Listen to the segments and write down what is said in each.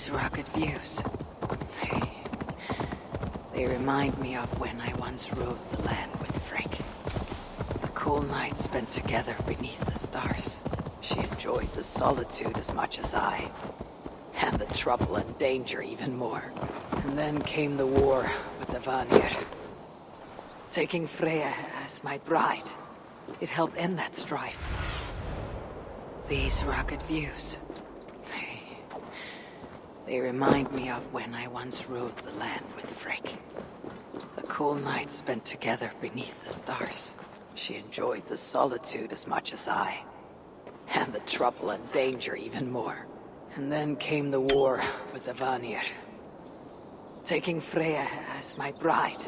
These rugged views. They remind me of when I once rode the land with Frick. A cool night spent together beneath the stars. She enjoyed the solitude as much as I, and the trouble and danger even more. And then came the war with the Vanir. Taking Freya as my bride, it helped end that strife. These rugged views. They remind me of when I once rode the land with Frick. The cool night spent together beneath the stars. She enjoyed the solitude as much as I, and the trouble and danger even more. And then came the war with the Vanir. Taking Freya as my bride,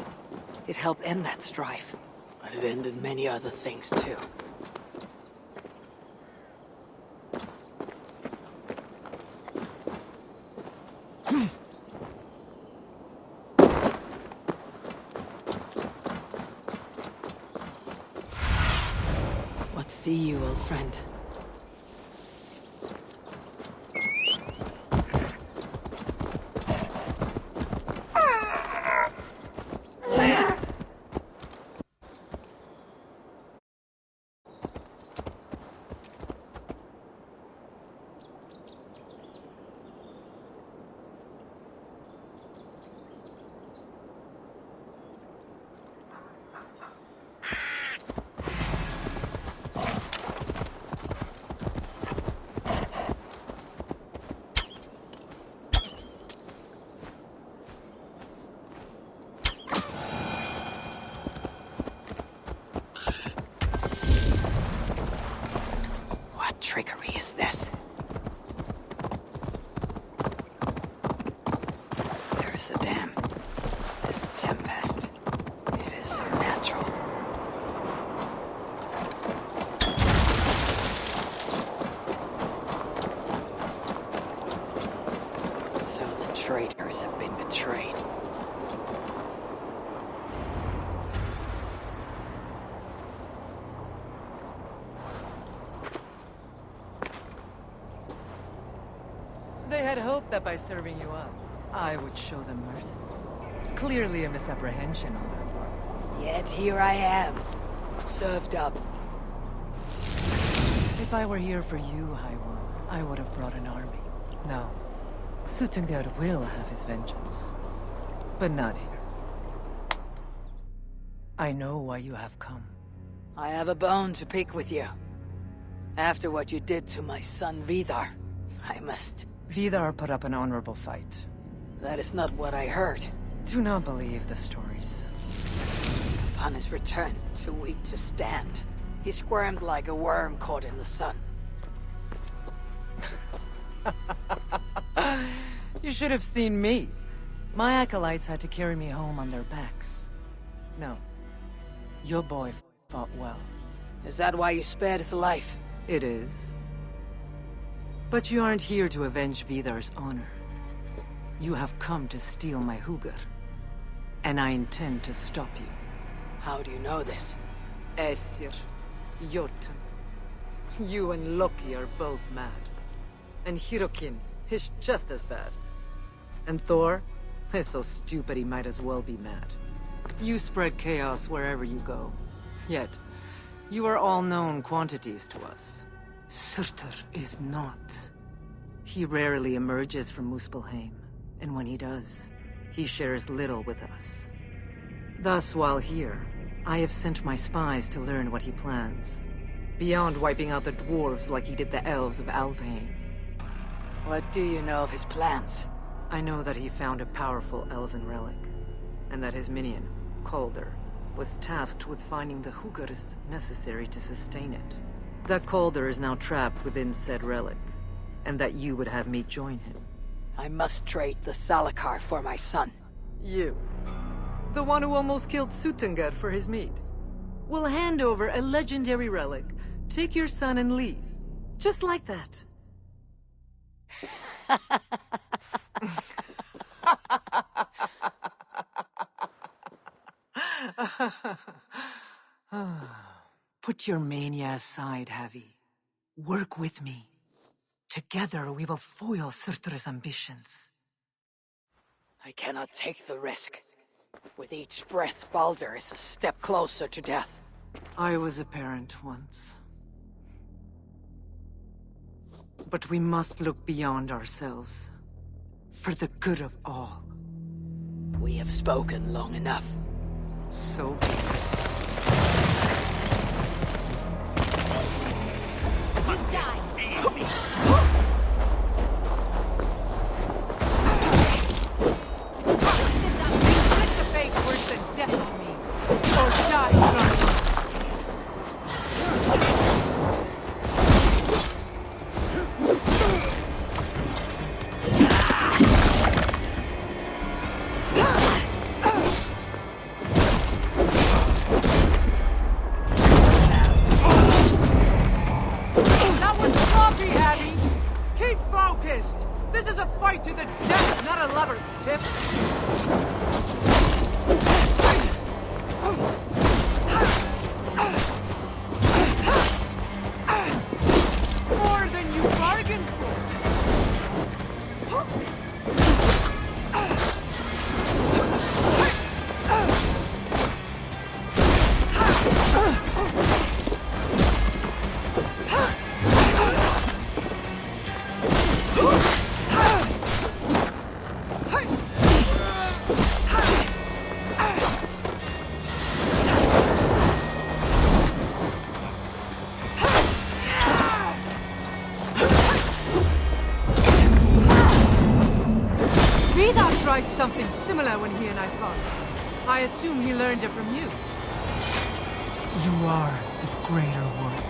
it helped end that strife, but it ended many other things too. See you, old friend. Trickery is this? There's the dam. This tempest. It is so natural. So the traitors have been betrayed. They had hoped that by serving you up, I would show them mercy. Clearly a misapprehension on their part. Yet here I am, served up. If I were here for you, Haiwan, I would have brought an army. No. Suttungr will have his vengeance. But not here. I know why you have come. I have a bone to pick with you. After what you did to my son Vidar, I must... Vidar put up an honorable fight. That is not what I heard. Do not believe the stories. Upon his return, too weak to stand, he squirmed like a worm caught in the sun. You should have seen me. My acolytes had to carry me home on their backs. No. Your boy fought well. Is that why you spared his life? It is. But you aren't here to avenge Vidar's honor. You have come to steal my Hugr. And I intend to stop you. How do you know this? Aesir, Jotun. You and Loki are both mad. And Hirokin is just as bad. And Thor is so stupid he might as well be mad. You spread chaos wherever you go. Yet, you are all known quantities to us. Surtur is not. He rarely emerges from Muspelheim, and when he does, he shares little with us. Thus, while here, I have sent my spies to learn what he plans. Beyond wiping out the dwarves like he did the elves of Alfheim. What do you know of his plans? I know that he found a powerful elven relic, and that his minion, Calder, was tasked with finding the Hugrs necessary to sustain it. That Calder is now trapped within said relic, and that you would have me join him. I must trade the Salakar for my son. You, the one who almost killed Suttungr for his meat, will hand over a legendary relic, take your son and leave. Just like that. Put your mania aside, Havi. Work with me. Together we will foil Surtur's ambitions. I cannot take the risk. With each breath, Baldur is a step closer to death. I was a parent once. But we must look beyond ourselves. For the good of all. We have spoken long enough. So be it. You die! Worse than death to me, or die trying. That was sloppy, Abby. Keep focused. This is a fight to the death, not a lover's tip. More than you bargained for. Vidar tried something similar when he and I fought. I assume he learned it from you. You are the greater one.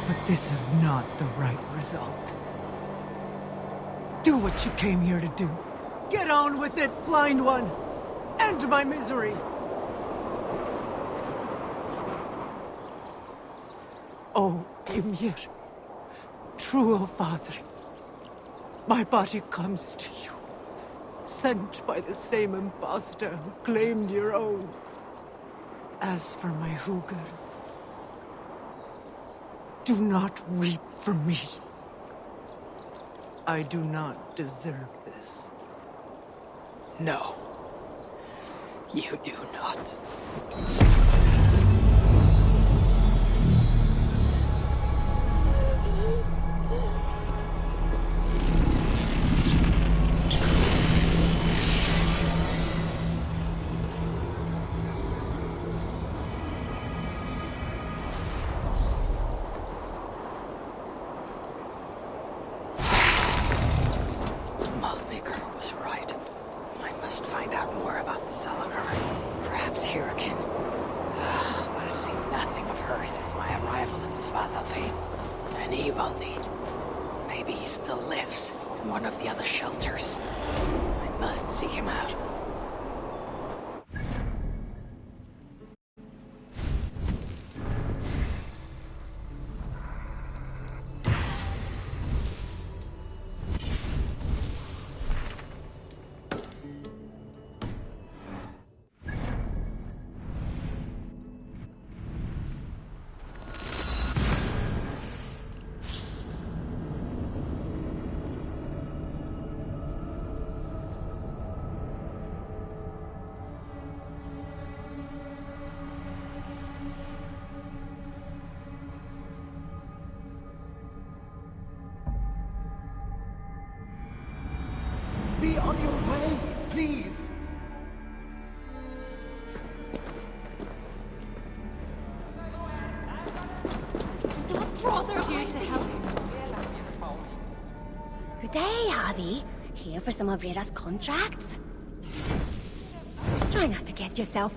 But this is not the right result. Do what you came here to do. Get on with it, blind one! End my misery! Oh, Ymir. True, O Father. My body comes to you, sent by the same impostor who claimed your own. As for my Hugr, do not weep for me. I do not deserve this. No. You do not. And Ivaldi. Maybe he still lives in one of the other shelters. I must seek him out. Be on your way, please! Don't bother here to help. Good day, Harvey. Here for some of Rita's contracts? Try not to get yourself...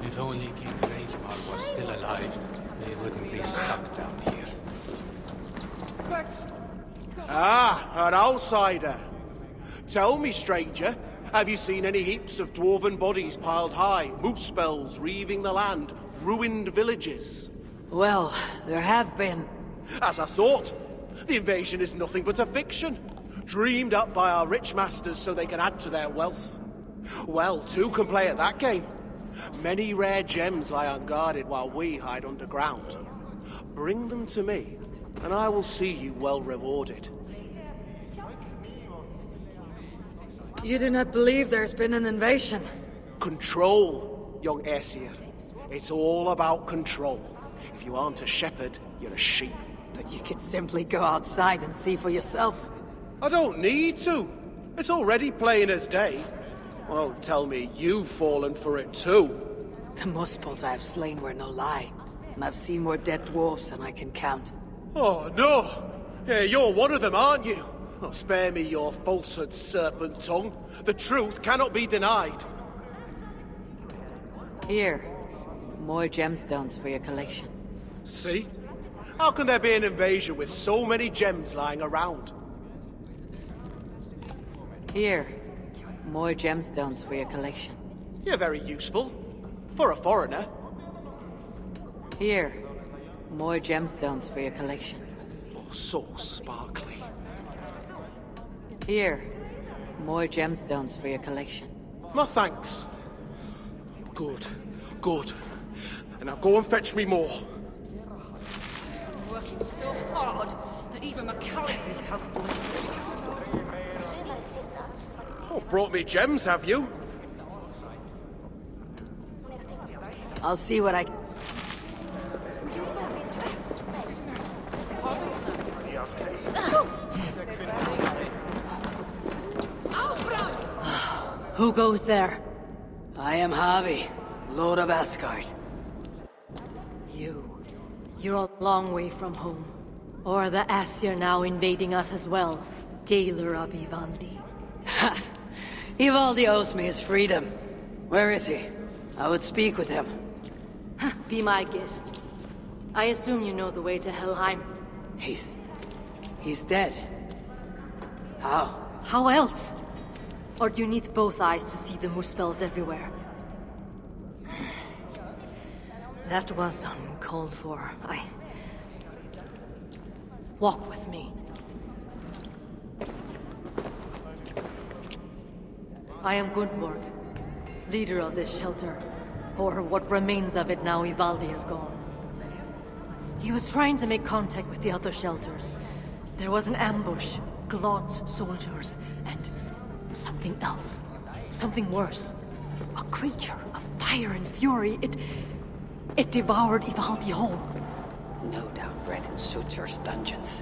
If only King Ragnar was still alive, they wouldn't be stuck down here. Ah, an outsider. Tell me, stranger, have you seen any heaps of dwarven bodies piled high, moose spells reaving the land, ruined villages? Well, there have been. As I thought, the invasion is nothing but a fiction, dreamed up by our rich masters so they can add to their wealth. Well, two can play at that game. Many rare gems lie unguarded while we hide underground. Bring them to me, and I will see you well rewarded. You do not believe there's been an invasion? Control, young Aesir. It's all about control. If you aren't a shepherd, you're a sheep. But you could simply go outside and see for yourself. I don't need to. It's already plain as day. Well, don't tell me you've fallen for it too. The Muspels I've slain were no lie. And I've seen more dead dwarves than I can count. Oh, no! Yeah, you're one of them, aren't you? Oh, spare me your falsehood, serpent tongue. The truth cannot be denied. Here. More gemstones for your collection. See? How can there be an invasion with so many gems lying around? Here. More gemstones for your collection. You're very useful. For a foreigner. Here. More gemstones for your collection. Oh, so sparkly. Here. More gemstones for your collection. No thanks. Good. Good. And now go and fetch me more. Working so hard that even McAllister's health blisters. Oh, brought me gems, have you? I'll see what I... Who goes there? I am Havi, Lord of Asgard. You're a long way from home. Or the Aesir now invading us as well, jailer of Ivaldi. Ha! Ivaldi owes me his freedom. Where is he? I would speak with him. Be my guest. I assume you know the way to Helheim. He's dead. How? How else? Or do you need both eyes to see the Muspels everywhere? That was uncalled for. Walk with me. I am Gundborg, leader of this shelter. Or what remains of it now Ivaldi is gone. He was trying to make contact with the other shelters. There was an ambush, Glod's soldiers, and something else. Something worse. A creature of fire and fury. It devoured Ivaldi whole. No doubt bred in Sutur's dungeons.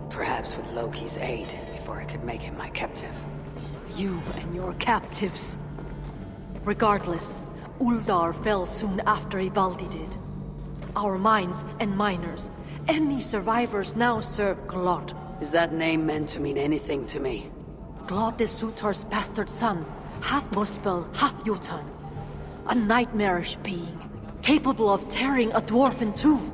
Perhaps with Loki's aid, before I could make him my captive. You and your captives. Regardless, Uldar fell soon after Ivaldi did. Our mines and miners, any survivors now serve Glod. Is that name meant to mean anything to me? Glod is Sutur's bastard son, half Muspel, half Jotun. A nightmarish being, capable of tearing a dwarf in two.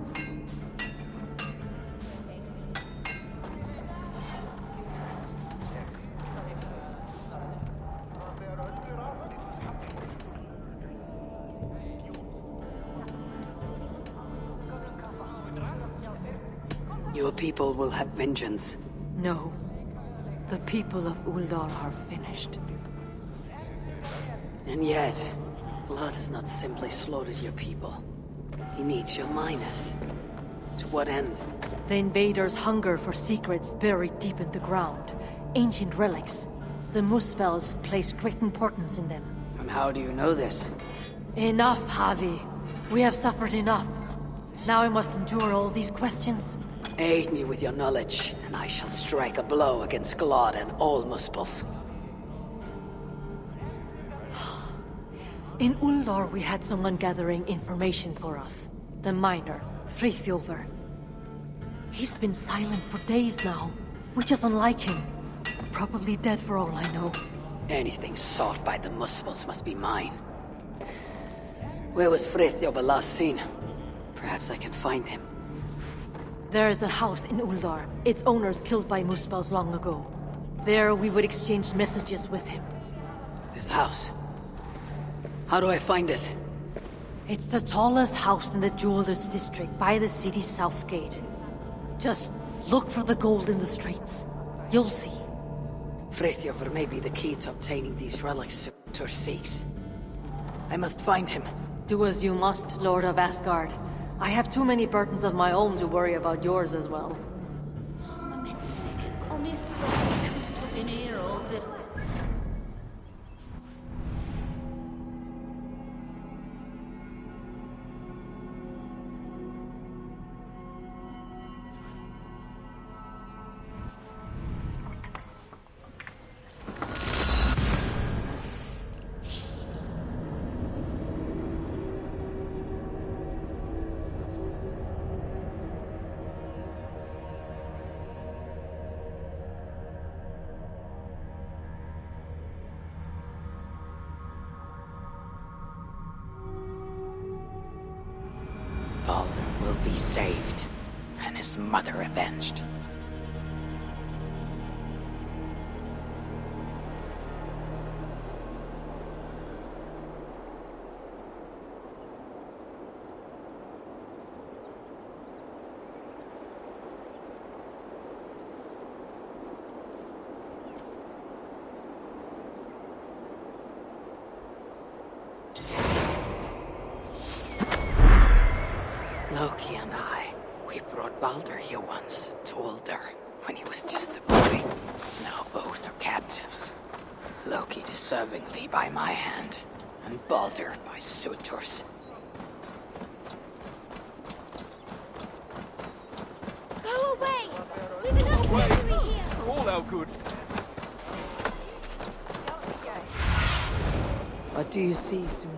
Your people will have vengeance. No. The people of Uldar are finished. And yet, Glod has not simply slaughtered your people. He needs your miners. To what end? The invaders hunger for secrets buried deep in the ground. Ancient relics. The Muspels place great importance in them. And how do you know this? Enough, Havi. We have suffered enough. Now I must endure all these questions. Aid me with your knowledge, and I shall strike a blow against Glod and all Muspels. In Uldar, we had someone gathering information for us. The miner, Frithjofr. He's been silent for days now, which is unlike him. Probably dead for all I know. Anything sought by the Muspels must be mine. Where was Frithjofr last seen? Perhaps I can find him. There is a house in Uldar. Its owners killed by Muspels long ago. There we would exchange messages with him. This house? How do I find it? It's the tallest house in the Jewelers District, by the city's south gate. Just look for the gold in the streets. You'll see. Frithjofr may be the key to obtaining these relics Surtur seeks. I must find him. Do as you must, Lord of Asgard. I have too many burdens of my own to worry about yours as well. Baldur will be saved, and his mother avenged. Loki and I, we brought Baldur here once, to Ulder, when he was just a boy. Now both are captives. Loki deservingly by my hand, and Baldur by Surtur's. Go away! We've enough misery here! For all our good. What do you see, Sune?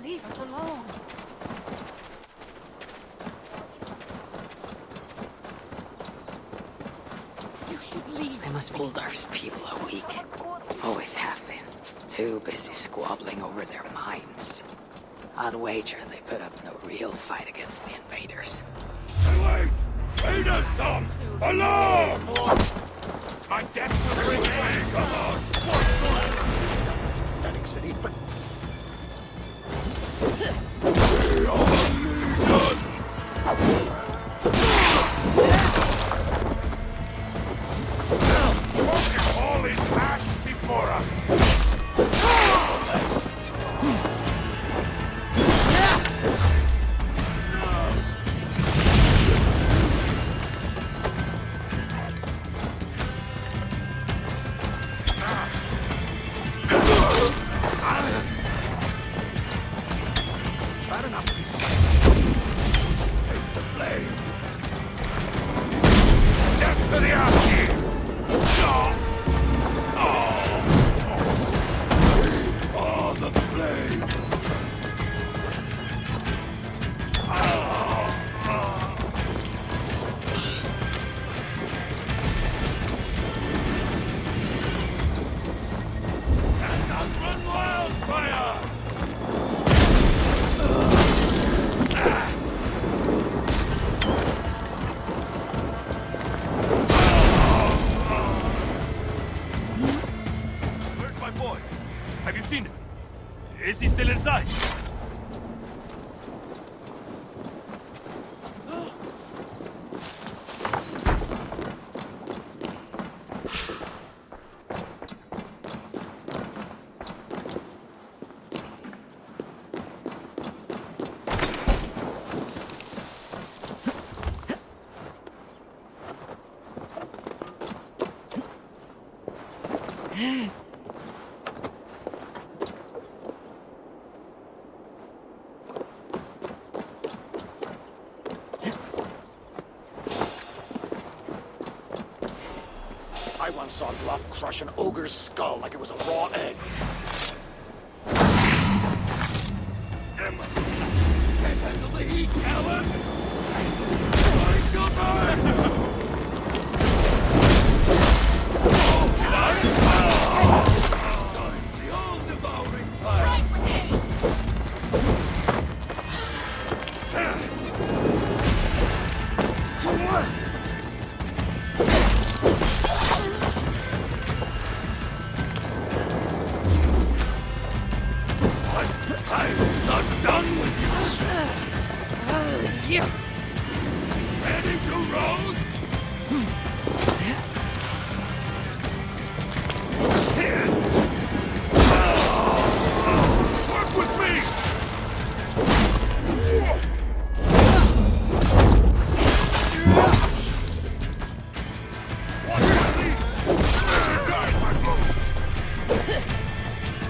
Leave us alone. You should leave. They must be Uldr's people are weak. Always have been. Too busy squabbling over their minds. I'd wager they put up no real fight against the invaders. Hey, wait! Invaders come! Alarm! My death will bring pain! Come on! Static City, but... We are the legion! All is ash before us! Bad enough to be Take the flames! Death to the Archie! Oh, the flame! And not run wildfire! Where's my boy? Have you seen him? Is he still inside? I once saw Gluff crush an ogre's skull like it was a raw egg. Emma! Can't handle the heat, Alan! My God! The all-devouring fire! Right with me. I'm not done with you! Ready to roast? Work with me! Watch your lead! Guide my moves!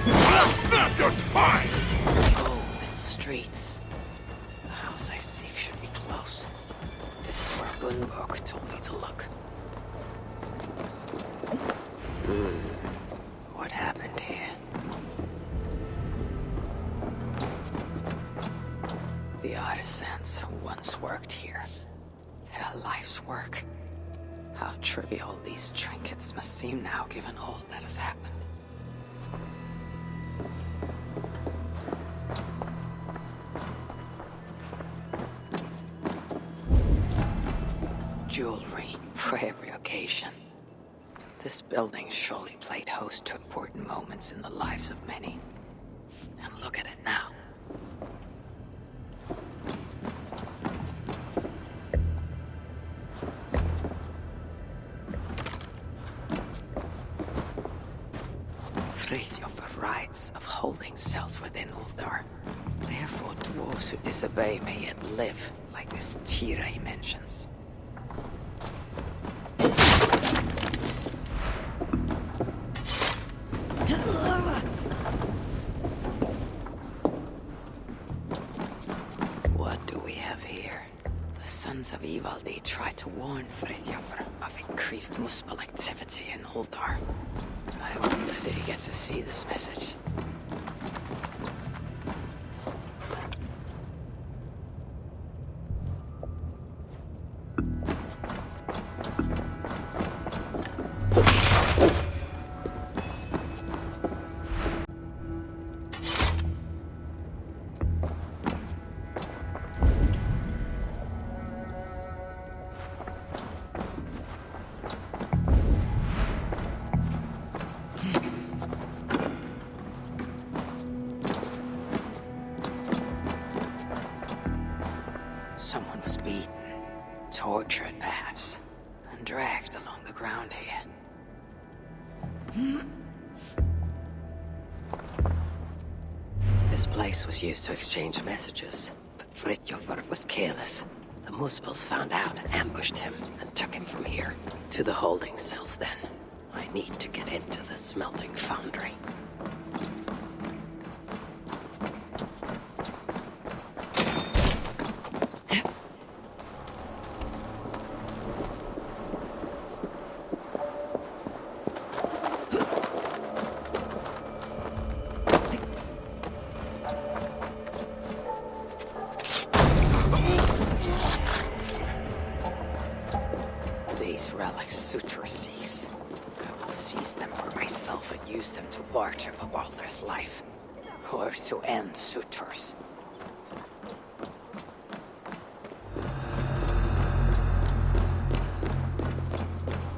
I'll snap your spine! Gold in the streets. The house I seek should be close. This is where Gunborg told me to look. What happened here? The artisans who once worked here. Their life's work. How trivial these trinkets must seem now, given all that has happened. for every occasion. This building surely played host to important moments in the lives of many. And look at it now. Frithjof writes of holding cells within Uldar. Therefore, dwarves who disobey may yet live, like this Tira he mentions. What do we have here? The Sons of Ivaldi tried to warn Frithjof of increased Muspel activity in Uldar. I wonder, did he get to see this message? Someone was beaten, tortured perhaps, and dragged along the ground here. This place was used to exchange messages, but Frithjof was careless. The Muspels found out and ambushed him, and took him from here to the holding cells then. I need to get into the smelting foundry. These relics Sutur seeks. I will seize them for myself and use them to barter for Baldur's life. Or to end Sutur's.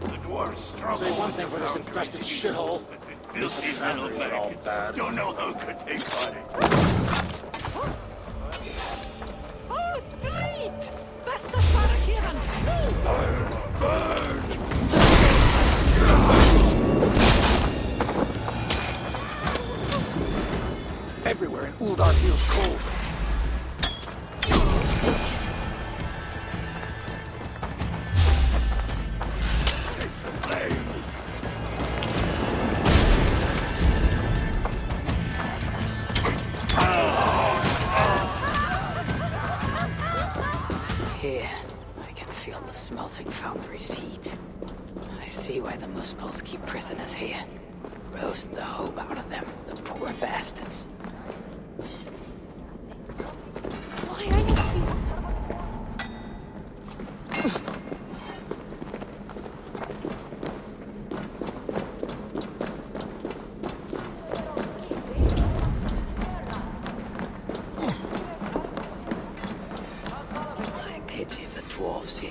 The dwarves struggle. Say one thing for this infested shithole. Filthy metal all bad. don't know how good they fight. Oh, great! Bästa Sarakiran! Everywhere in Uldar feels cold. Here, I can feel the smelting foundry's heat. I see why the Muspels keep prisoners here. Roast the hope out of them, the poor bastards. Why are you... I pity the dwarves here.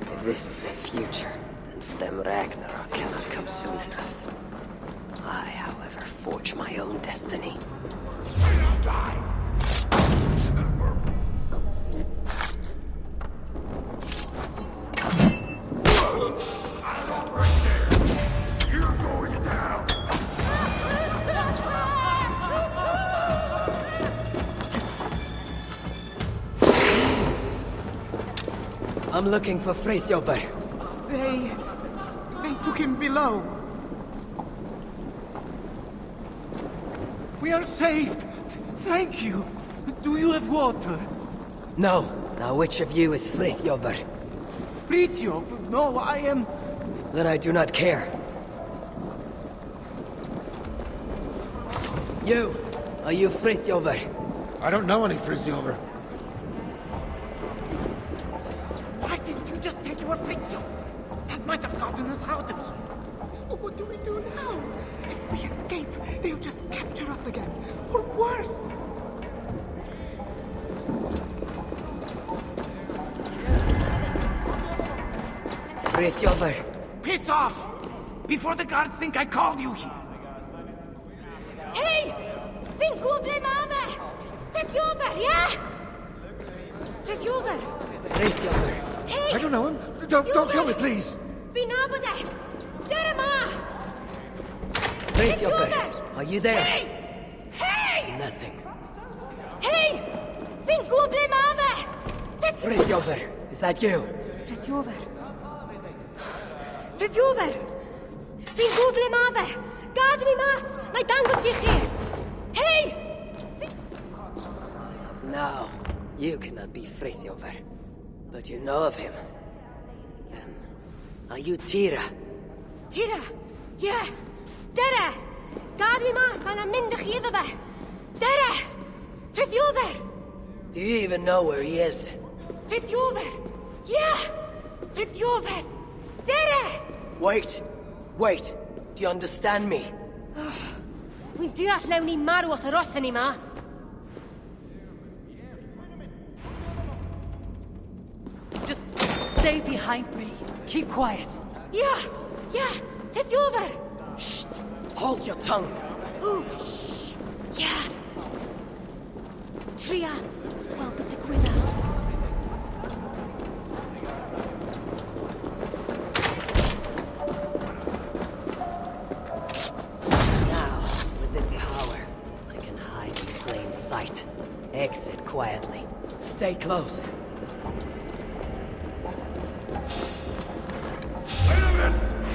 If this is their future, then for them Ragnarök cannot come soon enough. I, however, forge my own destiny. You're going down. I'm looking for Frithjof. They took him below. We are saved. Thank you. Do you have water? No. Now which of you is Frithjof? Frithjof? No, I am... Then I do not care. You! Are you Frithjof? I don't know any Frithjof. Why didn't you just say you were Frithjof? That might have gotten us out of here. What do we do now? If we escape, they'll just capture us again. Or worse. Frithjover. Piss off! Before the guards think I called you here. Hey! Fi'n gwybod ma fe! Frithjover, yeah? Frithjover! Frithjover. Hey! I don't know him. Don't kill me, please. Fi'n nabod e! Dere ma! Frithjover. Are you there? Hey! Hey! Nothing. Hey! Fi'n gwybod ma fe! Frithjover, is that you? Frithjover. Frithjover! Fi'n gwybod ma fe! Gad mi mas! Mae dangos i chi! Hey! No, you cannot be Frithjover. But you know of him. Then, are you Tira? Tira! Yeah! Dere! Gad mi mas a'n mynd i chi iddo fe! Dere! Frithjover! Do you even know where he is? Frithjover! Yeah! Frithjover! Dere! Wait! Wait! Do you understand me? Wy'n deall newn ni marw os aros ni ma. Just stay behind me. Keep quiet. Yeah! Yeah! Frithjover! Shh! Hold your tongue! Ooh, shh! Yeah! Tria! Wel, byd y gwyna. Now, with this power, I can hide in plain sight. Exit quietly. Stay close.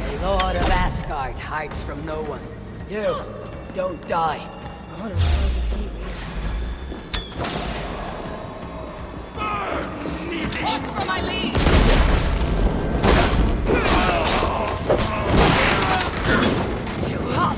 The Lord of Asgard hides from no one. You, don't die. Watch for my lead! Too hot!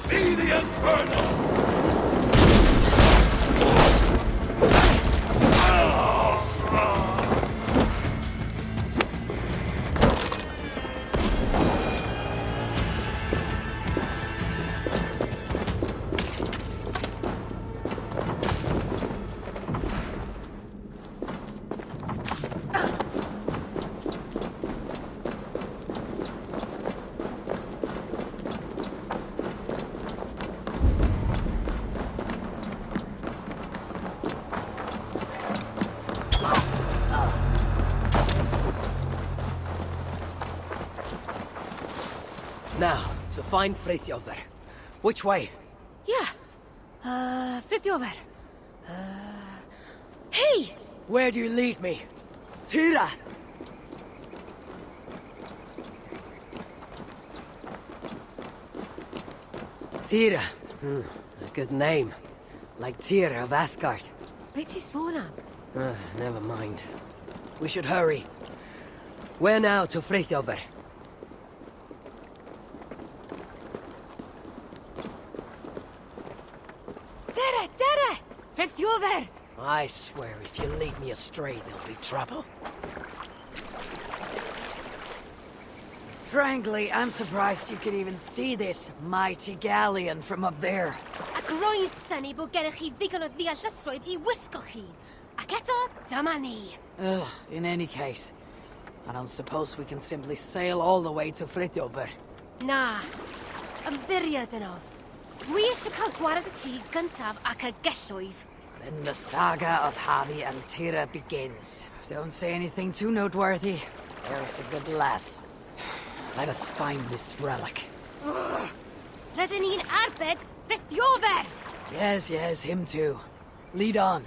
Be the Inferno! Now, to find Frithjover. Which way? Yeah. Frithjover. Hey! Where do you lead me? Tira! Tira. A good name. Like Tira of Asgard. Be ti sôn am? Never mind. We should hurry. Where now to Frithjover? Dere! Frithjover! I swear, if you lead me astray, there'll be trouble. Frankly, I'm surprised you could even see this mighty galleon from up there. Ac roi'n syni bod gennych chi ddigon o ddeallusrwydd I wisgo chi. Ac eto, dyma ni. Ugh, in any case, I don't suppose we can simply sail all the way to Frithjover. Na. Ymddiried yn of. Dwi eisiau cael gwared y tŷ gyntaf ac y gellwyf. Then the saga of Javi and Tira begins. Don't say anything too noteworthy. There's a good lass. Let us find this relic. Rydyn ni'n arbed Frithjover! Yes, yes, him too. Lead on.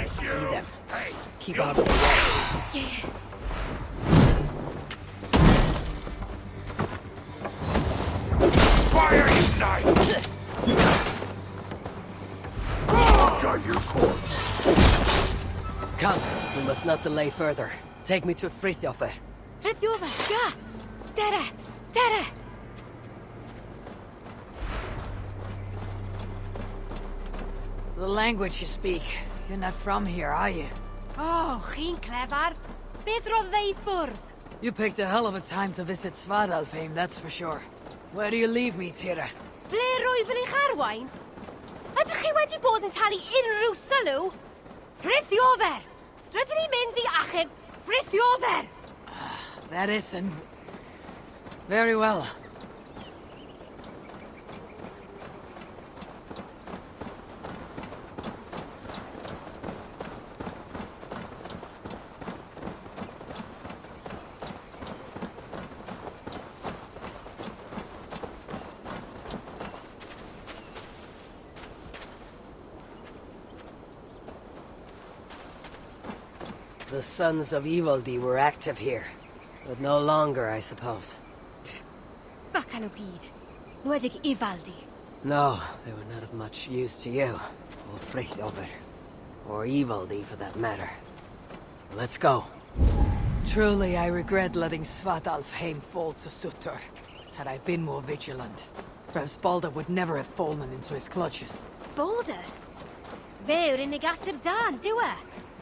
See them. Keep out of the way. Yeah. Fire ignite! Got your corpse. Come, we must not delay further. Take me to Frithjofer. Frithjofer, ja! Dere! Dere! The language you speak. You're not from here, are you? Oh, geen clever. Beth roedd ei ffwrdd? You picked a hell of a time to visit Svadalfheim, that's for sure. Where do you leave me, Tira? Ble roeddwn eich arwain? Ydych chi wedi bod yn talu unrhyw sylw? Frithjofer! Rydyn ni'n mynd i achub Frithjofer! That isn't... Very well. The Sons of Evildy were active here. But no longer, I suppose. Bacan o gyd. Nwedig Ivaldi. No, they were not of much use to you. Or Frithjofer. Or Evildy, for that matter. Let's go. Truly, I regret letting Svadalfheim fall to Sutur. Had I been more vigilant, perhaps Balder would never have fallen into his clutches. Boulder? Fe yw'r unig asir dan, dyw e?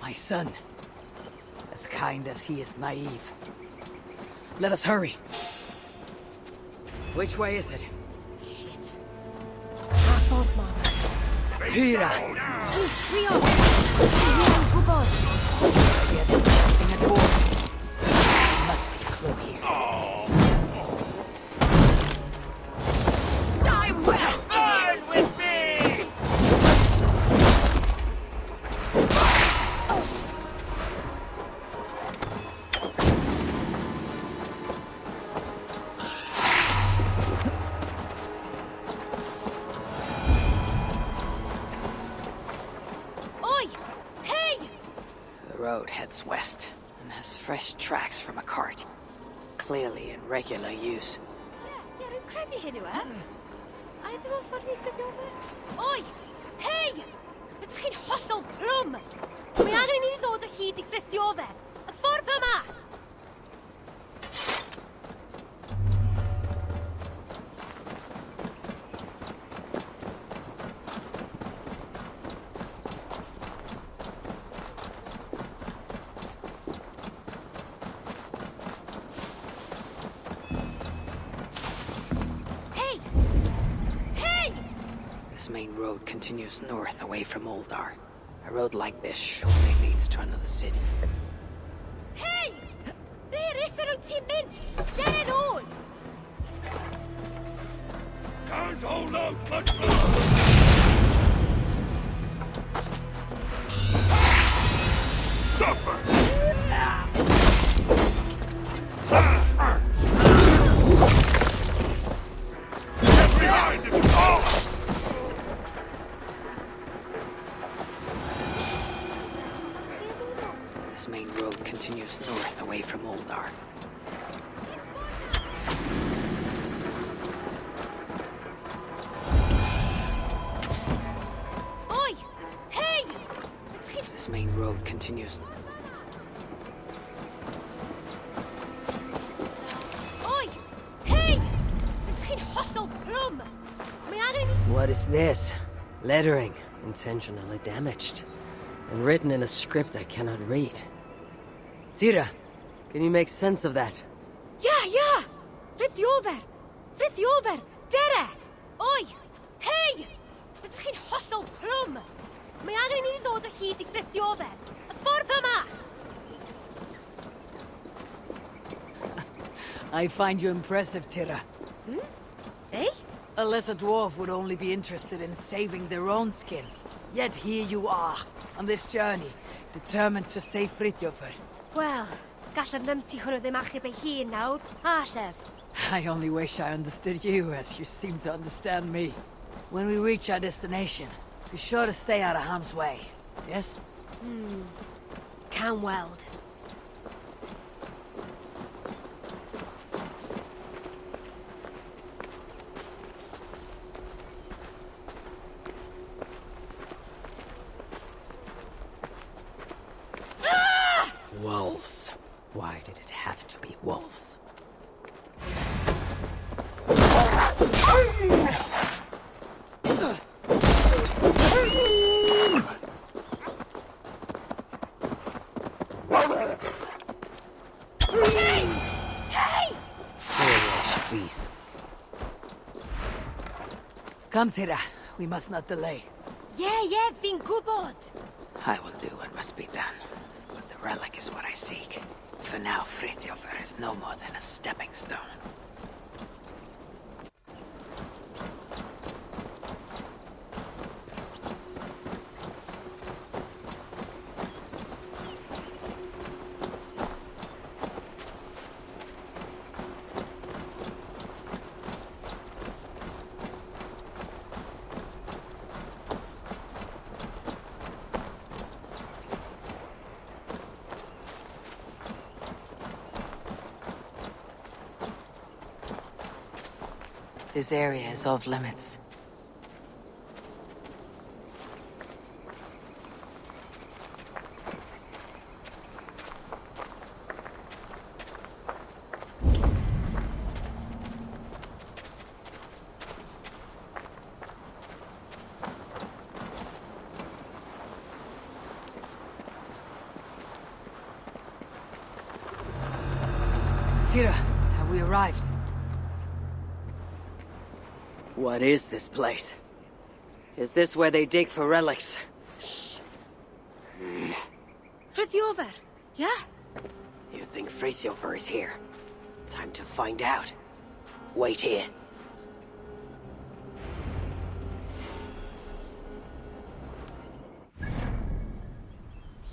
My son. As kind as he is naive. Let us hurry. Which way is it? Shit. A ffordd mor. Tira! Hwnt, trio! Dwi'n gwybod. Yet nothing at all. There must be a clue here. Die well! Burn with me! Oi! Hey! The road heads west and has fresh tracks from a cart. Clearly in regular use. Ie, rwy'n credu hyn yw e. A ydw o'n ffordd i Frithjofer? Oi! Hey! Ydych chi'n hollol plwm! Mae angen i ni ddod o hyd i Frithjofer. Y ffordd yma! Hey! Hey! This main road continues north away from Oldar. A road like this surely leads to another city. Hey! Ble rithr wyt ti'n mynd? Dere nôl! Can't hold out much longer! Suffer! Get behind him! Oh! This main road continues north away from Oldar. Oi! Hey! This main road continues... Oi! Hey! Ydych chi'n hollol plwm! Mae angen i ni... What is this? Lettering, intentionally damaged. And written in a script I cannot read. Tira, can you make sense of that? Ja, ja! Frithjofer! Frithjofer! Dere! Oi! Hey! Ydych chi'n hollol plwm! Mae angen I ni ddod o hyd I Frithiofer. Y ffordd yma! I find you impressive, Tira. Eh? A lesser dwarf would only be interested in saving their own skin. Yet here you are, on this journey, determined to save Frithiofer. Wel, gallaf nymti hwnnw ddim achub ei hun nawr, a llef. I only wish I understood you as you seem to understand me. When we reach our destination, be sure to stay out of harm's way, yes? Can weld. Wolves. Why did it have to be wolves? Foolish beasts. Come, Tira. We must not delay. Yeah, fi'n gwybod. I will do what must be done. But the relic is what I seek. For now, Frithiofer is no more than a stepping stone. This area is off limits. Tira, have we arrived? What is this place? Is this where they dig for relics? Frithiofer, yeah? You think Frithiofer is here? Time to find out. Wait here.